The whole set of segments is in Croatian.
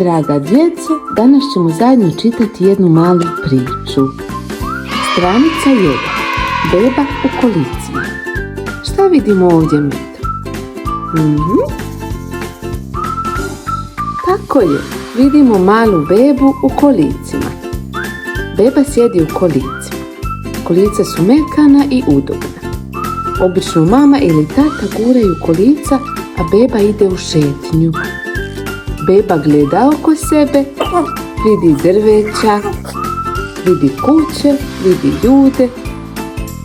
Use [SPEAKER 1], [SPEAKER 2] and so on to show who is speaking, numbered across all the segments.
[SPEAKER 1] Draga djeco, danas ćemo zajedno čitati jednu malu priču. Stranica 1. Beba u kolicima. Šta vidimo ovdje, Medo? Tako je, vidimo malu bebu u kolicima. Beba sjedi u kolicima. Kolica su mekana i udobna. Obično mama ili tata guraju kolica, a beba ide u šetnju. Beba gleda oko sebe, vidi drveća, vidi kuće, vidi ljude.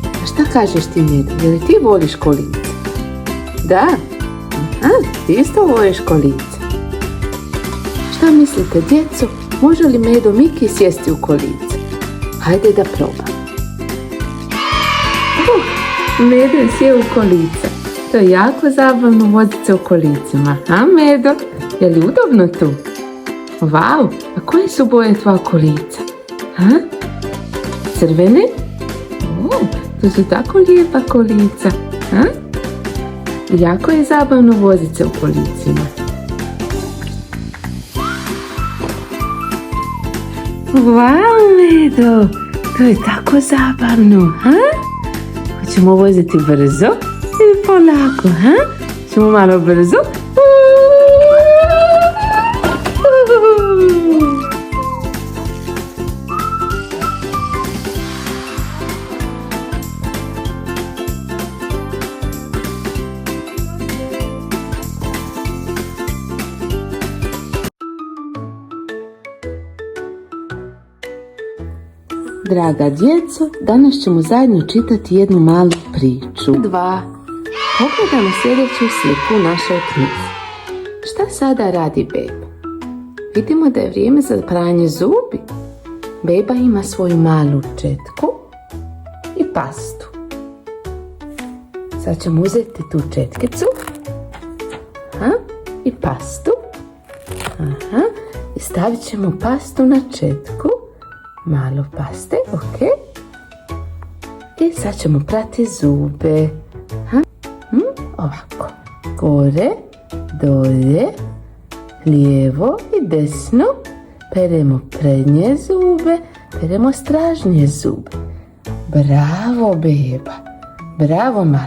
[SPEAKER 1] A šta kažeš ti, Medo? Je li ti voliš kolice? Da? Ti isto voliš kolice. Šta mislite, djeco? Može li Medo Miki sjesti u kolice? Hajde da probam. Medo je sjeo u kolice. To je jako zabavno voziti se u kolicima. A, Medo? Je li udobno tu? Vau, a koje su boje tvoja kolica? Crvene? To su tako lijepa kolica. Jako je zabavno voziti se u kolicima. Vau, Medo, to je tako zabavno. Hoćemo voziti brzo ili polako? Ćemo malo brzo? Draga djeco, danas ćemo zajedno čitati jednu malu priču. 2. Pogledamo sljedeću sliku u našoj knjizi. Šta sada radi beba? Vidimo da je vrijeme za pranje zubi. Beba ima svoju malu četku i pastu. Sad ćemo uzeti tu četkicu i pastu. I stavit ćemo pastu na četku. Malo paste, ok. I sad ćemo prati zube. Ovako. Gore, dolje, lijevo i desno. Peremo prednje zube, peremo stražnje zube. Bravo, beba. Bravo, mala.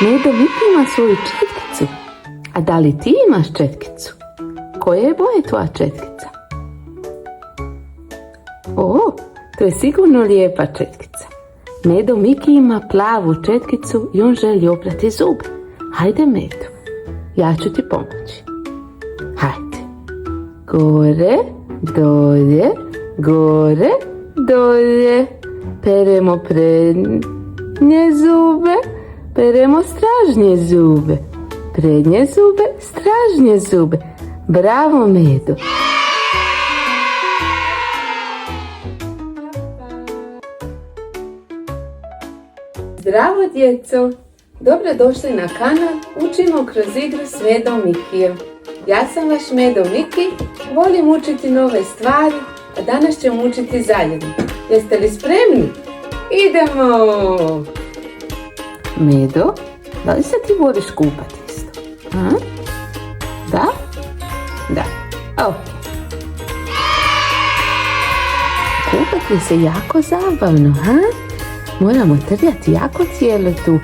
[SPEAKER 1] Medo Miki ima svoju četkicu. A da li ti imaš četkicu? Koje je boje tvoja četkica? To je sigurno lijepa četkica. Medo Miki ima plavu četkicu i on želi oprati zube. Hajde, Medo, ja ću ti pomoći. Hajde. Gore, dolje, gore, dolje. Peremo prednje zube, peremo stražnje zube. Prednje zube, stražnje zube. Bravo, Medo. Zdravo, djeco! Dobrodošli na kanal Učimo kroz igru s Medom Mikijem. Ja sam vaš Medo Miki, volim učiti nove stvari, a danas ćemo učiti zajedno. Jeste li spremni? Idemo! Medo, da li se ti voliš kupati isto? Da? Da. Ok. Kupati se jako zabavno, Moramo trljati jako cijelo tu.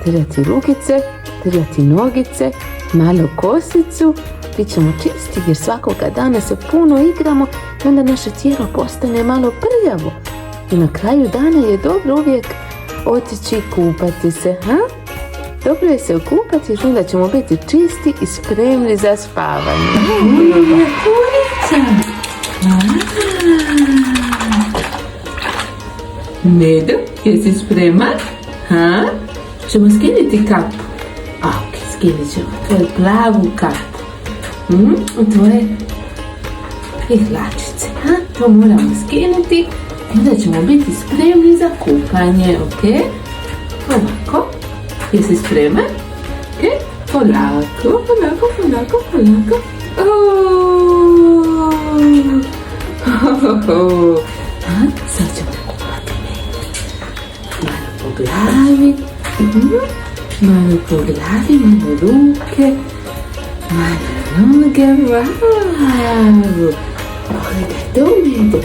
[SPEAKER 1] Trljati rukice, trljati nogice, malo kosicu. Bit ćemo čisti jer svakoga dana se puno igramo i onda naše tijelo postane malo prljavo. I na kraju dana je dobro uvijek otići i kupati se. Dobro je se okupati jer onda ćemo biti čisti i spremni za spavanje. Medo, jesi spreman? Ćemo skinuti kapu. Ok, skinut ćemo tvoju plavu kapu. Tvoje hlačice. To moramo skinuti. I onda ćemo biti spremni za kupanje, ok? Ovako. Jesi spreman? Ok? Polako, polako, polako, polako. Sad ćemo glavi, malo po glavi, malo ruke, Male noge, wow! Pogledajte u medu.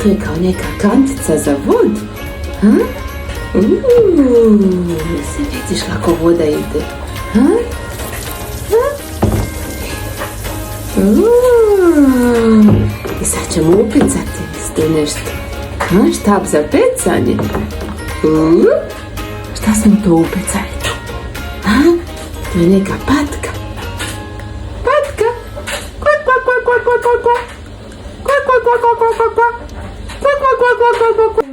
[SPEAKER 1] To je kao neka kantica za vodu. Se vidiš kako voda ide. I sad ćemo upecati isto nešto. Štab za pecanje. Šta smo to upecali tu? To je neka patka. Patka. Kvak, kvak, kvak, kvak, kvak, kvak, kvak. Kvak, kvak, kvak, kvak, kvak, kvak, kvak. Kvak, kvak, kvak, kvak, kvak, kvak, kvak.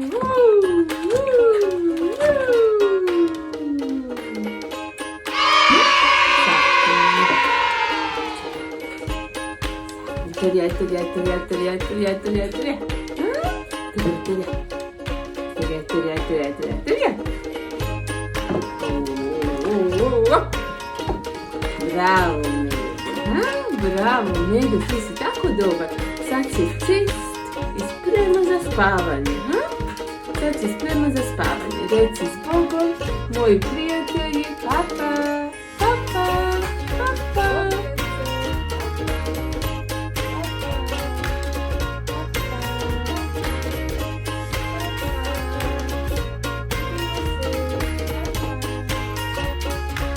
[SPEAKER 1] Tulia. Bravo, Medo. Bravo, Medo, ti si tako dobar. Sad si čist i spreman za spavanje. Sad si spreman za spavanje. Reci s Bogom, moji prijatelji, papa.